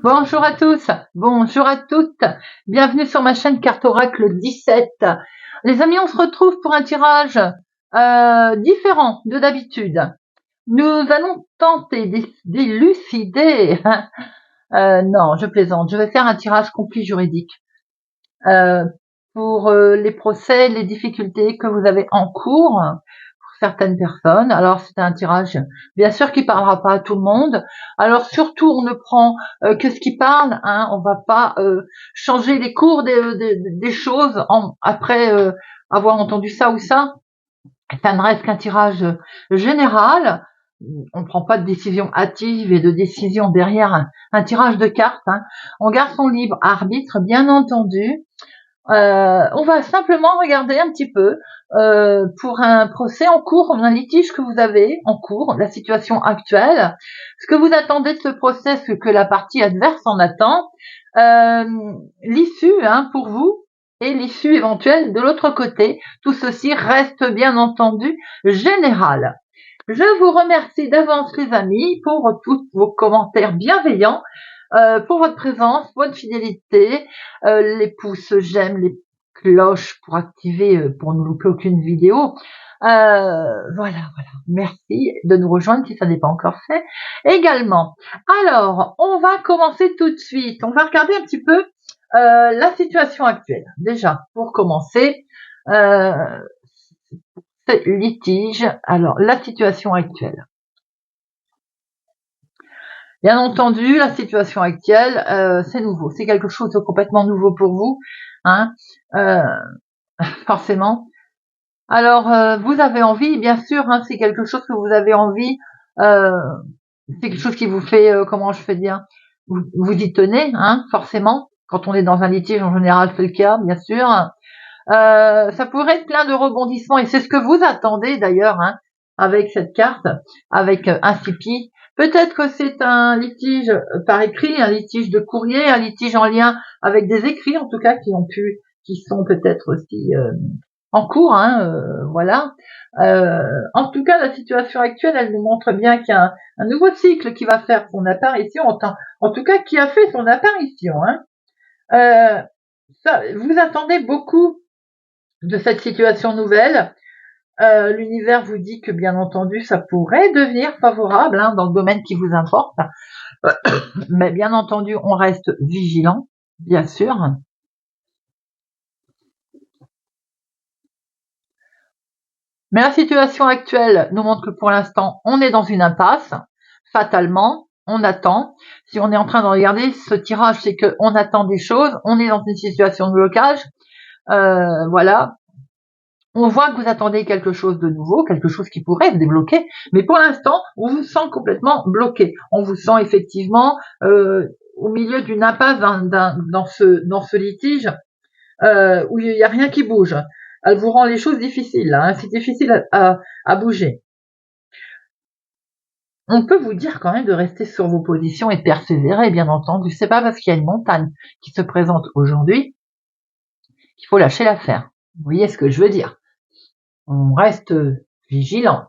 Bonjour à tous, bonjour à toutes, bienvenue sur ma chaîne Carte Oracle 17. Les amis, on se retrouve pour un tirage différent de d'habitude. Nous allons tenter d'élucider, non je plaisante, je vais faire un tirage complet juridique euh, pour les procès, les difficultés que vous avez en cours certaines personnes. Alors c'est un tirage bien sûr qui parlera pas à tout le monde. Alors surtout on ne prend que ce qui parle, hein. On va pas changer les cours des choses après avoir entendu ça ou ça. Ça ne reste qu'un tirage général. On ne prend pas de décision hâtive et de décision derrière un tirage de cartes, hein. On garde son libre arbitre, bien entendu. On va simplement regarder un petit peu pour un procès en cours, un litige que vous avez en cours, la situation actuelle, ce que vous attendez de ce procès, ce que la partie adverse en attend, l'issue pour vous et l'issue éventuelle de l'autre côté. Tout ceci reste bien entendu général. Je vous remercie d'avance les amis pour tous vos commentaires bienveillants, pour votre présence, votre fidélité, les pouces j'aime, les cloches pour activer, pour ne louper aucune vidéo. Voilà. Merci de nous rejoindre si ça n'est pas encore fait également. Alors, on va commencer tout de suite. On va regarder un petit peu la situation actuelle. Déjà, pour commencer, litige. Alors, la situation actuelle. Bien entendu, la situation actuelle, c'est nouveau. C'est quelque chose de complètement nouveau pour vous, hein, forcément. Alors, vous avez envie, bien sûr, hein, c'est quelque chose que vous avez envie. C'est quelque chose qui vous fait, comment je fais dire, vous y tenez, hein, forcément. Quand on est dans un litige, en général, c'est le cas, bien sûr. Ça pourrait être plein de rebondissements et c'est ce que vous attendez d'ailleurs, hein, avec cette carte, avec Incipi. Peut-être que c'est un litige par écrit, un litige de courrier, un litige en lien avec des écrits en tout cas qui sont peut-être aussi en cours, hein, voilà. En tout cas, la situation actuelle, elle nous montre bien qu'il y a un nouveau cycle qui va faire son apparition, en tout cas qui a fait son apparition, hein. Vous attendez beaucoup de cette situation nouvelle. L'univers vous dit que bien entendu ça pourrait devenir favorable, hein, dans le domaine qui vous importe, mais bien entendu on reste vigilant, bien sûr. Mais la situation actuelle nous montre que pour l'instant on est dans une impasse, fatalement, on attend. Si on est en train de regarder ce tirage, c'est qu'on attend des choses, on est dans une situation de blocage, voilà. On voit que vous attendez quelque chose de nouveau, quelque chose qui pourrait se débloquer, mais pour l'instant, on vous sent complètement bloqué. On vous sent effectivement au milieu d'une impasse dans ce litige où il n'y a rien qui bouge. Elle vous rend les choses difficiles, hein. C'est difficile à bouger. On peut vous dire quand même de rester sur vos positions et de persévérer, bien entendu. C'est pas parce qu'il y a une montagne qui se présente aujourd'hui qu'il faut lâcher l'affaire. Vous voyez ce que je veux dire? On reste vigilant.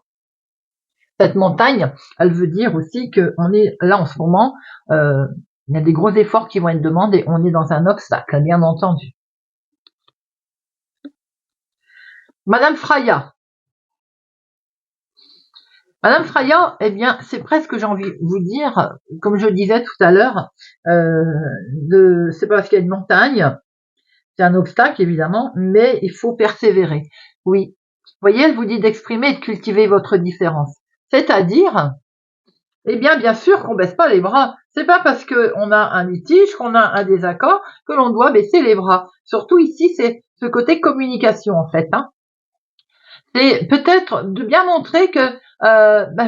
Cette montagne, elle veut dire aussi qu'on est là en ce moment, il y a des gros efforts qui vont être demandés, on est dans un obstacle, bien entendu. Madame Fraya, eh bien, c'est presque, j'ai envie de vous dire, comme je le disais tout à l'heure, c'est pas parce qu'il y a une montagne, c'est un obstacle évidemment, mais il faut persévérer. Oui, vous voyez, elle vous dit d'exprimer et de cultiver votre différence. C'est-à-dire, eh bien sûr qu'on baisse pas les bras. C'est pas parce qu'on a un litige, qu'on a un désaccord, que l'on doit baisser les bras. Surtout ici, c'est ce côté communication en fait, hein. C'est peut-être de bien montrer que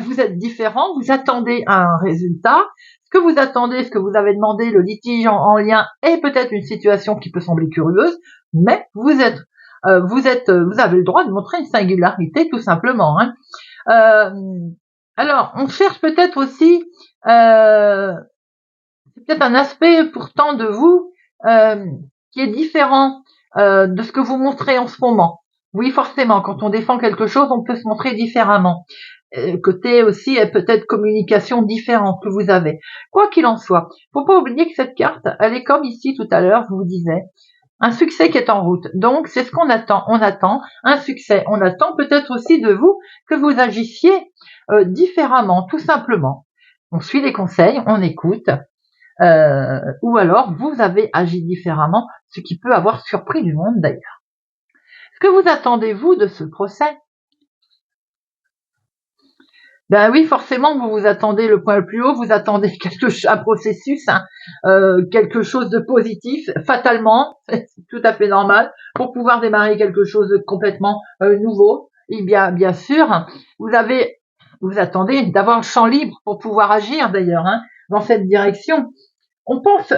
vous êtes différent, vous attendez un résultat. Ce que vous attendez, ce que vous avez demandé, le litige en lien est peut-être une situation qui peut sembler curieuse, mais vous avez le droit de montrer une singularité tout simplement, hein. Alors, on cherche peut-être aussi, c'est peut-être un aspect pourtant de vous qui est différent de ce que vous montrez en ce moment. Oui, forcément, quand on défend quelque chose, on peut se montrer différemment. Côté aussi, peut-être communication différente que vous avez. Quoi qu'il en soit, faut pas oublier que cette carte, elle est comme ici tout à l'heure, je vous disais, un succès qui est en route. Donc, c'est ce qu'on attend. On attend un succès. On attend peut-être aussi de vous que vous agissiez différemment, tout simplement. On suit les conseils, on écoute, ou alors vous avez agi différemment, ce qui peut avoir surpris du monde d'ailleurs. Ce que vous attendez-vous de ce procès? Ben oui, forcément, vous vous attendez le point le plus haut, vous attendez un processus, hein, quelque chose de positif, fatalement, c'est tout à fait normal, pour pouvoir démarrer quelque chose de complètement nouveau. Et bien sûr, vous attendez d'avoir le champ libre pour pouvoir agir d'ailleurs, hein, dans cette direction. On pense,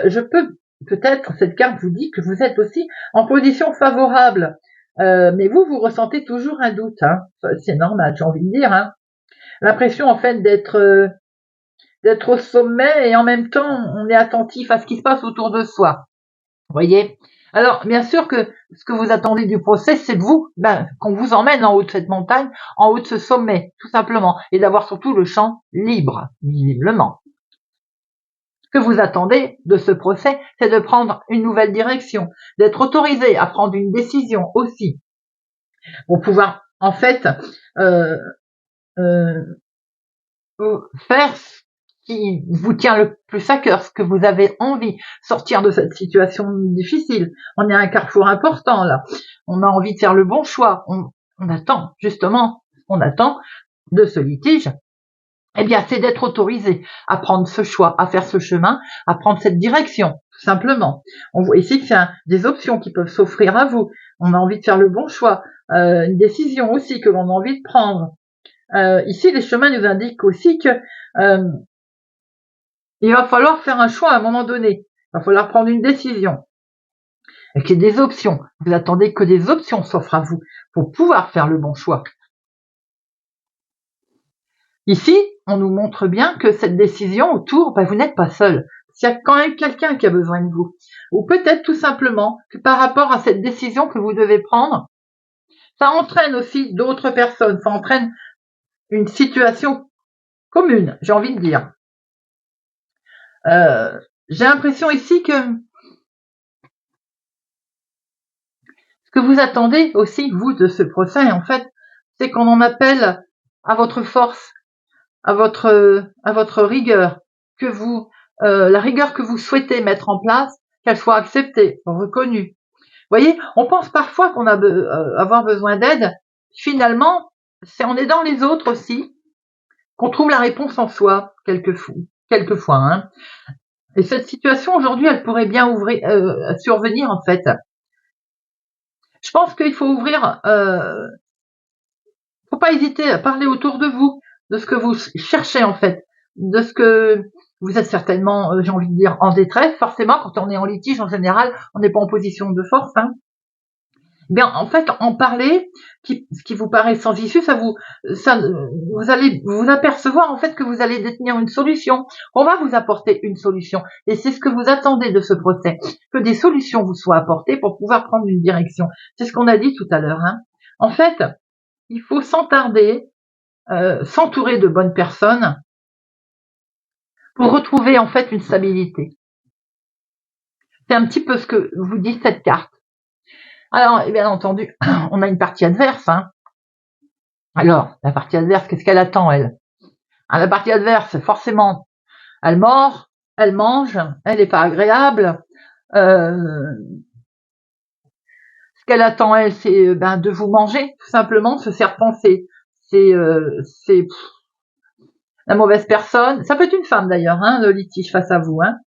peut-être, cette carte vous dit que vous êtes aussi en position favorable, mais vous ressentez toujours un doute, hein. C'est normal, j'ai envie de dire, hein. L'impression en fait d'être au sommet et en même temps on est attentif à ce qui se passe autour de soi. Vous voyez? Alors bien sûr que ce que vous attendez du procès, c'est de vous, qu'on vous emmène en haut de cette montagne, en haut de ce sommet, tout simplement, et d'avoir surtout le champ libre, visiblement. Ce que vous attendez de ce procès, c'est de prendre une nouvelle direction, d'être autorisé à prendre une décision aussi, pour pouvoir en fait euh, euh, faire ce qui vous tient le plus à cœur, ce que vous avez envie, sortir de cette situation difficile. On est à un carrefour important là. On a envie de faire le bon choix. On attend, justement, on attend de ce litige. Eh bien, c'est d'être autorisé à prendre ce choix, à faire ce chemin, à prendre cette direction, tout simplement. On voit ici que c'est des options qui peuvent s'offrir à vous. On a envie de faire le bon choix, une décision aussi que l'on a envie de prendre. Ici, les chemins nous indiquent aussi que il va falloir faire un choix à un moment donné. Il va falloir prendre une décision. Et qu'il y ait des options. Vous attendez que des options s'offrent à vous pour pouvoir faire le bon choix. Ici, on nous montre bien que cette décision autour, vous n'êtes pas seul. Il y a quand même quelqu'un qui a besoin de vous. Ou peut-être tout simplement que par rapport à cette décision que vous devez prendre, ça entraîne aussi d'autres personnes. Ça entraîne une situation commune, j'ai envie de dire. J'ai l'impression ici que ce que vous attendez aussi, vous, de ce procès, en fait, c'est qu'on en appelle à votre force, à votre rigueur, que vous, la rigueur que vous souhaitez mettre en place, qu'elle soit acceptée, reconnue. Vous voyez, on pense parfois qu'on a avoir besoin d'aide. Finalement, c'est en aidant les autres aussi qu'on trouve la réponse en soi, quelquefois. Hein. Et cette situation aujourd'hui, elle pourrait bien survenir en fait. Je pense qu'il faut ouvrir, faut pas hésiter à parler autour de vous, de ce que vous cherchez en fait, de ce que vous êtes certainement, j'ai envie de dire, en détresse. Forcément, quand on est en litige, en général, on n'est pas en position de force. Hein. Bien, en fait, en parler, ce qui vous paraît sans issue, vous allez vous apercevoir en fait que vous allez détenir une solution. On va vous apporter une solution, et c'est ce que vous attendez de ce procès, que des solutions vous soient apportées pour pouvoir prendre une direction. C'est ce qu'on a dit tout à l'heure. Hein. En fait, il faut sans tarder s'entourer de bonnes personnes pour retrouver en fait une stabilité. C'est un petit peu ce que vous dit cette carte. Alors, bien entendu, on a une partie adverse. Hein. Alors, la partie adverse, qu'est-ce qu'elle attend, elle? La partie adverse, forcément, elle mord, elle mange, elle n'est pas agréable. Ce qu'elle attend, elle, c'est de vous manger, tout simplement. Ce serpent, c'est la mauvaise personne. Ça peut être une femme d'ailleurs, hein, le litige face à vous. Hein.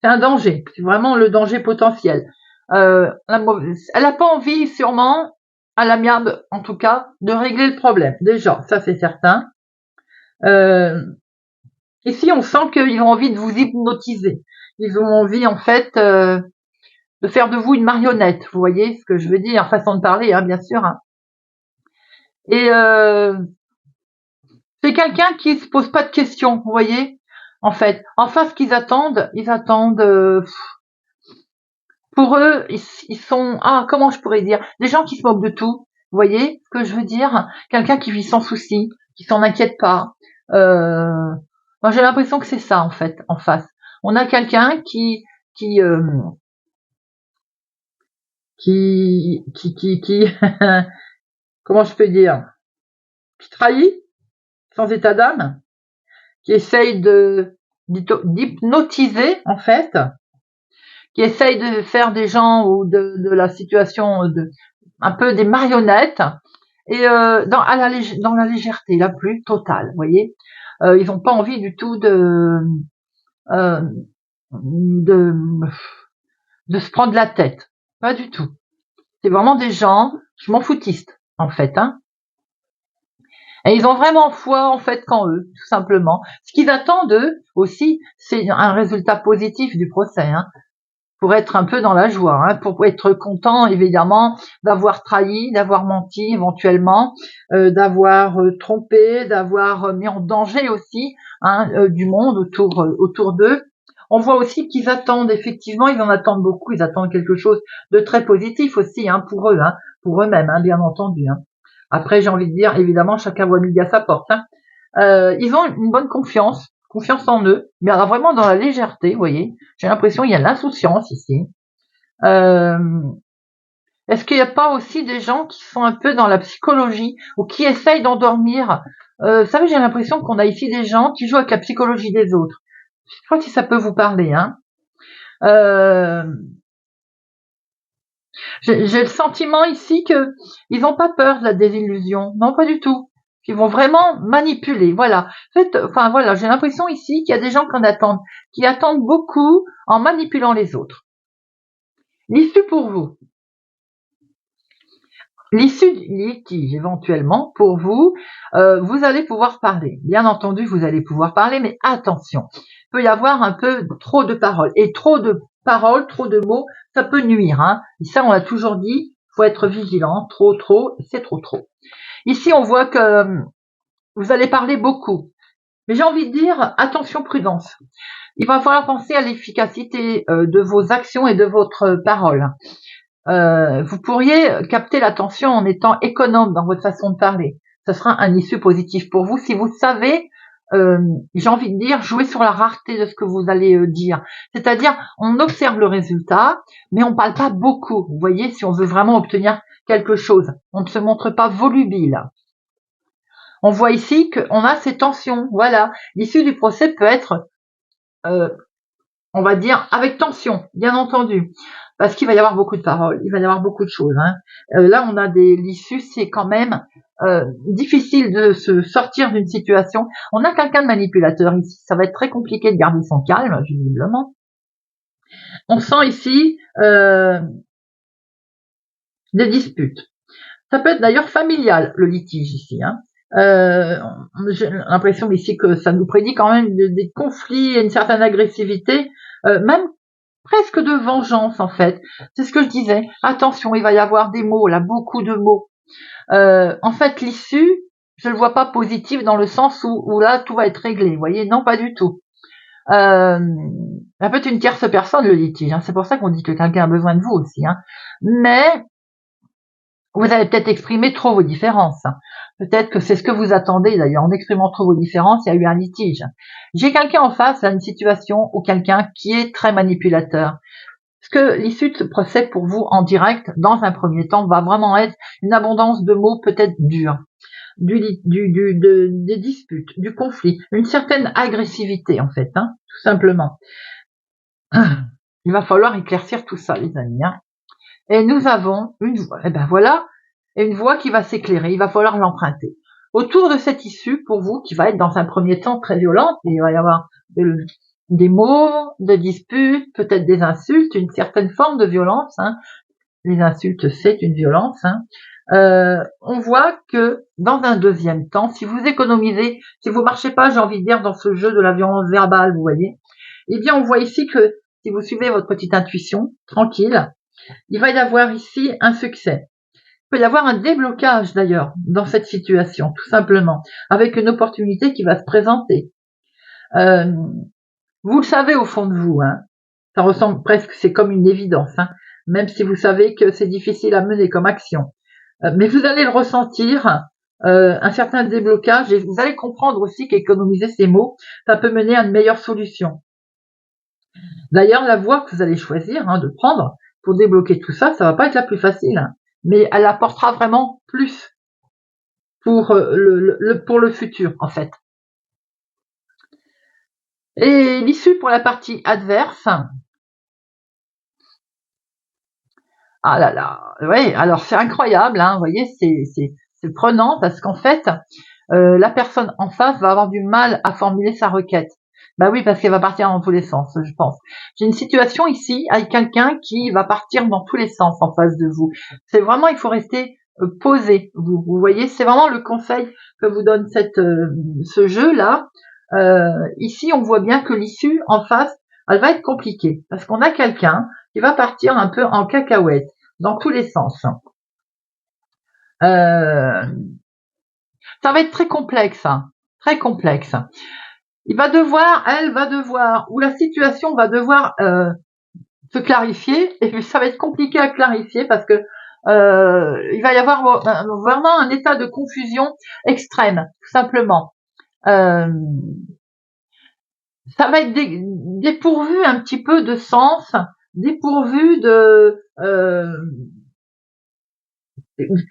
C'est un danger, c'est vraiment le danger potentiel. Elle n'a pas envie, sûrement, à l'amiable, en tout cas, de régler le problème. Déjà, ça c'est certain. Ici, on sent qu'ils ont envie de vous hypnotiser. Ils ont envie, en fait, de faire de vous une marionnette. Vous voyez ce que je veux dire, façon de parler, hein, bien sûr. Hein. Et c'est quelqu'un qui se pose pas de questions, vous voyez. En fait, en face, qu'ils attendent, pour eux, ils sont, comment je pourrais dire, des gens qui se moquent de tout. voyez ce que je veux dire? Quelqu'un qui vit sans souci, qui s'en inquiète pas. Moi, j'ai l'impression que c'est ça, en fait, en face. On a quelqu'un qui, euh, qui comment je peux dire? Qui trahit, sans état d'âme, qui essaye d'hypnotiser, en fait, qui essaye de faire des gens ou de la situation un peu des marionnettes et dans la légèreté la plus totale, vous voyez. Ils n'ont pas envie du tout euh, de de se prendre la tête, pas du tout. C'est vraiment des gens, je m'en foutiste en fait, hein. Et ils ont vraiment foi en fait qu'en eux, tout simplement. Ce qu'ils attendent eux aussi, c'est un résultat positif du procès, hein, pour être un peu dans la joie, hein, pour être content évidemment d'avoir trahi, d'avoir menti éventuellement, d'avoir trompé, d'avoir mis en danger aussi, hein, du monde autour d'eux. On voit aussi qu'ils attendent effectivement, ils en attendent beaucoup, ils attendent quelque chose de très positif aussi, hein, pour eux-mêmes, hein, bien entendu. Hein. Après, j'ai envie de dire, évidemment, chacun voit midi à sa porte. Hein. Ils ont une bonne confiance en eux, mais alors vraiment dans la légèreté, vous voyez. J'ai l'impression qu'il y a de l'insouciance ici. Euh, Est-ce qu'il n'y a pas aussi des gens qui sont un peu dans la psychologie ou qui essayent d'endormir Vous savez, j'ai l'impression qu'on a ici des gens qui jouent avec la psychologie des autres. Je sais pas si ça peut vous parler. Hein. Euh, j'ai le sentiment ici que ils n'ont pas peur de la désillusion. Non, pas du tout. Ils vont vraiment manipuler. Voilà. En fait, enfin voilà, j'ai l'impression ici qu'il y a des gens qui attendent beaucoup en manipulant les autres. L'issue pour vous. L'issue du litige, éventuellement, pour vous, vous allez pouvoir parler. Bien entendu, vous allez pouvoir parler, mais attention. Il peut y avoir un peu trop de paroles. Et trop de paroles, trop de mots, ça peut nuire. Hein. Et ça, on l'a toujours dit, faut être vigilant. Trop, c'est trop. Ici, on voit que vous allez parler beaucoup. Mais j'ai envie de dire, attention, prudence. Il va falloir penser à l'efficacité de vos actions et de votre parole. Vous pourriez capter l'attention en étant économe dans votre façon de parler. Ce sera un issue positif pour vous si vous savez, j'ai envie de dire, jouer sur la rareté de ce que vous allez dire. C'est-à-dire, on observe le résultat, mais on ne parle pas beaucoup. Vous voyez, si on veut vraiment obtenir quelque chose, on ne se montre pas volubile. On voit ici qu'on a ces tensions. Voilà, l'issue du procès peut être, on va dire, avec tension, bien entendu. Parce qu'il va y avoir beaucoup de paroles, il va y avoir beaucoup de choses. Hein. Là, on a l'issue, c'est quand même difficile de se sortir d'une situation. On a quelqu'un de manipulateur ici, ça va être très compliqué de garder son calme, visiblement. On sent ici des disputes. Ça peut être d'ailleurs familial, le litige ici. Hein. J'ai l'impression ici que ça nous prédit quand même des conflits et une certaine agressivité, même presque de vengeance en fait. C'est ce que je disais. Attention, il va y avoir des mots, là, beaucoup de mots. En fait, l'issue, je le vois pas positive dans le sens où là, tout va être réglé. Vous voyez, non, pas du tout. Ça peut être une tierce personne, le litige. Hein. C'est pour ça qu'on dit que quelqu'un a besoin de vous aussi. Hein. Mais vous avez peut-être exprimé trop vos différences. Peut-être que c'est ce que vous attendez d'ailleurs. En exprimant trop vos différences, il y a eu un litige. J'ai quelqu'un en face à une situation ou quelqu'un qui est très manipulateur. Parce que l'issue de ce procès pour vous en direct, dans un premier temps, va vraiment être une abondance de mots peut-être durs, des disputes, du conflit, une certaine agressivité en fait, hein, tout simplement. Il va falloir éclaircir tout ça, les amis. Hein. Et nous avons une voie, et ben voilà, une voie qui va s'éclairer. Il va falloir l'emprunter. Autour de cette issue, pour vous, qui va être dans un premier temps très violente, il va y avoir des mots, des disputes, peut-être des insultes, une certaine forme de violence. Hein. Les insultes, c'est une violence. Hein. On voit que dans un deuxième temps, si vous économisez, si vous marchez pas, j'ai envie de dire, dans ce jeu de la violence verbale, vous voyez, eh bien, on voit ici que si vous suivez votre petite intuition, tranquille, il va y avoir ici un succès. Il peut y avoir un déblocage d'ailleurs dans cette situation, tout simplement, avec une opportunité qui va se présenter. Vous le savez au fond de vous, hein. Ça ressemble presque, c'est comme une évidence, hein. Même si vous savez que c'est difficile à mener comme action. Mais vous allez le ressentir, un certain déblocage, et vous allez comprendre aussi qu'économiser ces mots, ça peut mener à une meilleure solution. D'ailleurs, la voie que vous allez choisir de prendre pour débloquer tout ça, ça va pas être la plus facile, mais elle apportera vraiment plus pour le futur, en fait. Et l'issue pour la partie adverse, ah là là, ouais, alors c'est incroyable, vous voyez, c'est prenant parce qu'en fait, la personne en face va avoir du mal à formuler sa requête. Bah oui, parce qu'elle va partir dans tous les sens, je pense. J'ai une situation ici avec quelqu'un qui va partir dans tous les sens en face de vous. C'est vraiment, il faut rester posé. Vous voyez, c'est vraiment le conseil que vous donne ce jeu-là. Ici, on voit bien que l'issue en face, elle va être compliquée parce qu'on a quelqu'un qui va partir un peu en cacahuète dans tous les sens. Ça va être très complexe, très complexe. Elle va devoir, ou la situation va devoir se clarifier, et ça va être compliqué à clarifier parce que il va y avoir vraiment un état de confusion extrême, tout simplement. Ça va être dépourvu un petit peu de sens, dépourvu de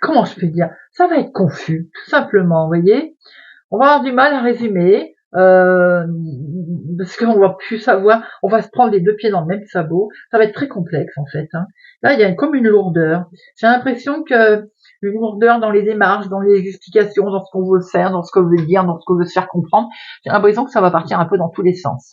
comment je peux dire, ça va être confus, tout simplement, vous voyez. On va avoir du mal à résumer, parce qu'on va plus savoir, on va se prendre les deux pieds dans le même sabot, ça va être très complexe en fait. Là, il y a comme une lourdeur. J'ai l'impression que une lourdeur dans les démarches, dans les explications, dans ce qu'on veut faire, dans ce qu'on veut dire, dans ce qu'on veut se faire comprendre. J'ai l'impression que ça va partir un peu dans tous les sens.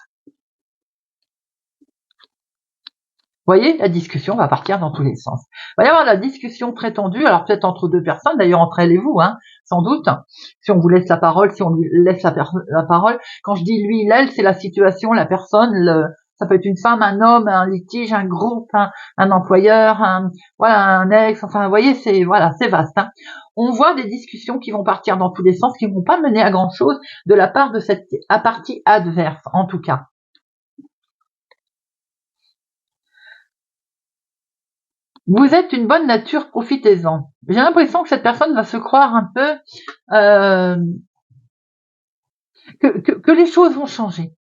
Vous voyez, la discussion va partir dans tous les sens. Il va y avoir la discussion très tendue, alors peut-être entre deux personnes, d'ailleurs entre elle et vous, sans doute. Si on vous laisse la parole, si on lui laisse la parole. Quand je dis lui, elle, c'est la situation, la personne, ça peut être une femme, un homme, un litige, un groupe, un employeur, un ex, enfin, vous voyez, c'est vaste. On voit des discussions qui vont partir dans tous les sens, qui ne vont pas mener à grand chose de la part de cette partie adverse, en tout cas. Vous êtes une bonne nature, profitez-en. J'ai l'impression que cette personne va se croire un peu que les choses vont changer.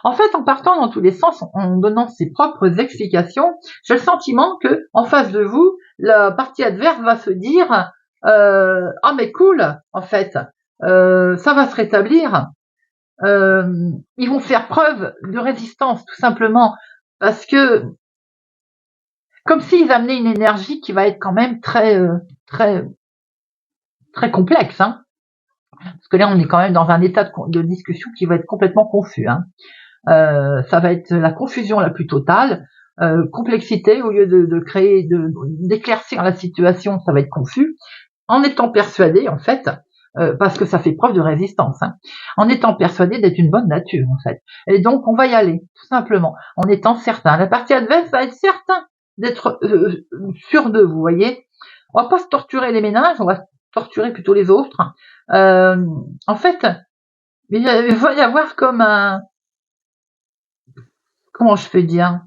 En fait, en partant dans tous les sens, en donnant ses propres explications, j'ai le sentiment que en face de vous, la partie adverse va se dire ah mais cool, en fait, ça va se rétablir. Ils vont faire preuve de résistance, tout simplement, parce que comme s'ils amenaient une énergie qui va être quand même très complexe, parce que là on est quand même dans un état de discussion qui va être complètement confus. Ça va être la confusion la plus totale, complexité au lieu de créer, d'éclaircir la situation, ça va être confus, en étant persuadé en fait, parce que ça fait preuve de résistance, en étant persuadé d'être une bonne nature en fait. Et donc on va y aller, tout simplement, en étant certain. La partie adverse va être certain d'être sûr d'eux, vous voyez. On va pas se torturer les méninges, on va torturer plutôt les autres. En fait, il va y avoir comme comment je peux dire,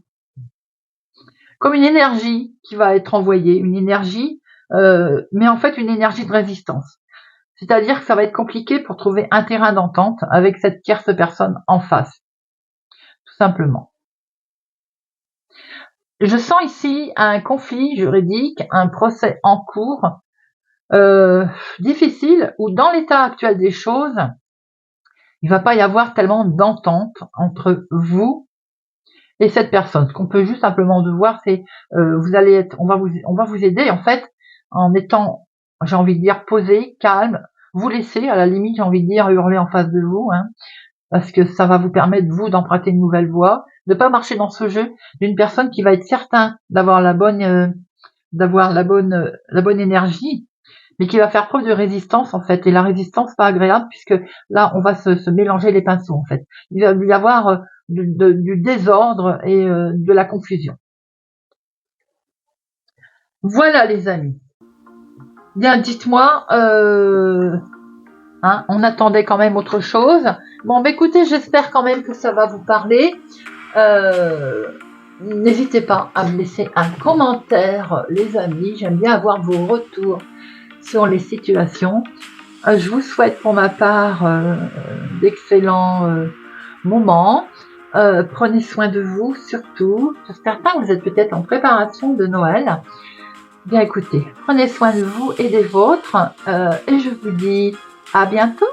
comme une énergie qui va être envoyée, une énergie, mais en fait une énergie de résistance. C'est-à-dire que ça va être compliqué pour trouver un terrain d'entente avec cette tierce personne en face, tout simplement. Je sens ici un conflit juridique, un procès en cours, difficile, où dans l'état actuel des choses, il va pas y avoir tellement d'entente entre vous et cette personne. Ce qu'on peut juste simplement devoir, c'est vous allez être, on va vous aider en fait en étant, j'ai envie de dire, posé, calme, vous laisser, à la limite, j'ai envie de dire, hurler en face de vous, parce que ça va vous permettre vous d'emprunter une nouvelle voie, de pas marcher dans ce jeu d'une personne qui va être certain d'avoir la bonne énergie, mais qui va faire preuve de résistance en fait. Et la résistance pas agréable puisque là on va se mélanger les pinceaux en fait. Il va y avoir du désordre et de la confusion. Voilà les amis. Bien, dites-moi, on attendait quand même autre chose. Bon, écoutez, j'espère quand même que ça va vous parler. N'hésitez pas à me laisser un commentaire, les amis. J'aime bien avoir vos retours sur les situations. Je vous souhaite pour ma part d'excellents moments. Prenez soin de vous surtout. Certains, vous êtes peut-être en préparation de Noël. Bien écoutez, prenez soin de vous et des vôtres. Et je vous dis à bientôt.